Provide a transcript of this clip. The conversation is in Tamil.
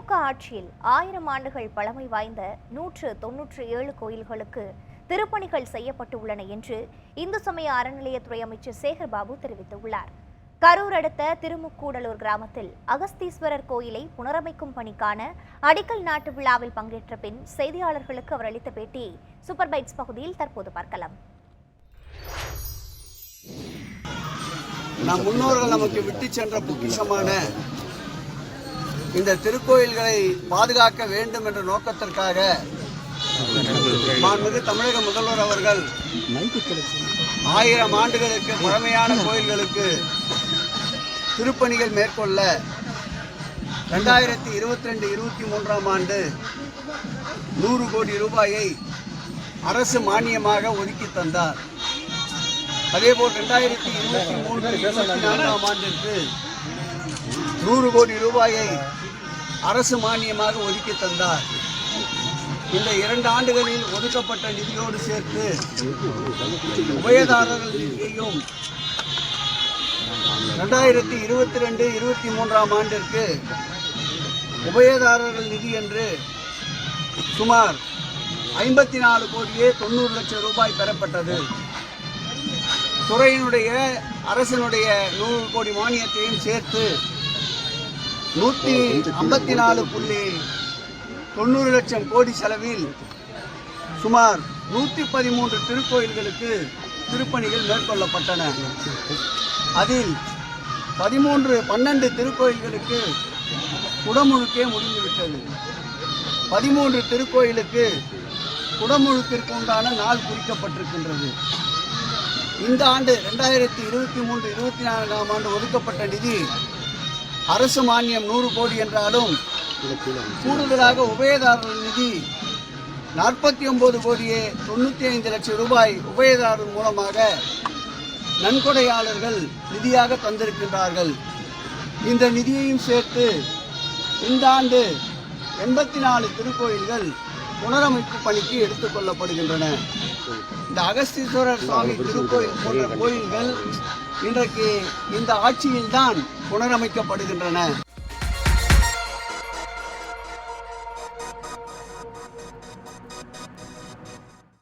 திமுக ஆட்சியில் 1000 ஆண்டுகள் பழமை வாய்ந்த 197 கோயில்களுக்கு திருப்பணிகள் செய்யப்பட்டுள்ளன என்று இந்து சமய அறநிலையத்துறை அமைச்சர் சேகர்பாபு தெரிவித்துள்ளார். கரூர் அடுத்த திருமுக்கூடலூர் கிராமத்தில் அகஸ்தீஸ்வரர் கோயிலை புனரமைக்கும் பணிக்கான அடிக்கல் நாட்டு விழாவில் பங்கேற்ற பின் செய்தியாளர்களுக்கு அவர் அளித்த பேட்டியை சூப்பர் பைட்ஸ் பகுதியில் தற்போது பார்க்கலாம். நம் முன்னோர்கள் நமக்கு விட்டு சென்ற பொக்கிஷமான இந்த திருக்கோயில்களை பாதுகாக்க வேண்டும் என்ற நோக்கத்திற்காக மாண்புமிகு தமிழக முதல்வர் அவர்கள் 1000 ஆண்டுகளுக்கு பழமையான கோயில்களுக்கு திருப்பணிகள் மேற்கொள்ள 2022-23 ஆண்டு 100 கோடி ரூபாயை அரசு மானியமாக ஒதுக்கி தந்தார். அதேபோல் 2023-24 ஆண்டிற்கு 100 கோடி ரூபாயை அரசு மானியமாக ஒதுக்கி தந்தார். இந்த 2 ஆண்டுகளில் ஒதுக்கப்பட்ட நிதியோடு சேர்த்து உபயதாரர்கள் நிதியையும் 2022-23 ஆண்டிற்கு உபயதாரர்கள் நிதி என்று சுமார் 54 கோடியே 90 லட்சம் ரூபாய் பெறப்பட்டது. துறையினுடைய அரசினுடைய 100 கோடி மானியத்தையும் சேர்த்து 154.90 லட்சம் கோடி செலவில் சுமார் 113 திருக்கோயில்களுக்கு திருப்பணிகள் மேற்கொள்ளப்பட்டன. அதில் 12 திருக்கோயில்களுக்கு குடமுழுக்கே முடிந்துவிட்டது. 13 திருக்கோயிலுக்கு குடமுழுக்கிற்கு உண்டான நாள் குறிக்கப்பட்டிருக்கின்றது. இந்த ஆண்டு 2023-24 ஆண்டு ஒதுக்கப்பட்ட நிதி அரசு மானியம் 100 கோடி என்றாலும் கூடுதலாக உபயதாரர்கள் நிதி 49 கோடியே 95 லட்சம் ரூபாய் உபயதாரர் மூலமாக நன்கொடையாளர்கள் நிதியாக தந்திருக்கின்றார்கள். இந்த நிதியையும் சேர்த்து இந்த ஆண்டு 84 திருக்கோயில்கள் புனரமைப்பு பணிக்கு எடுத்துக்கொள்ளப்படுகின்றன. இந்த அகஸ்தீஸ்வரர் சுவாமி திருக்கோயில் போன்ற கோயில்கள் இன்றைக்கு இந்த ஆட்சியில்தான் புனரமைக்கப்படுகின்றன.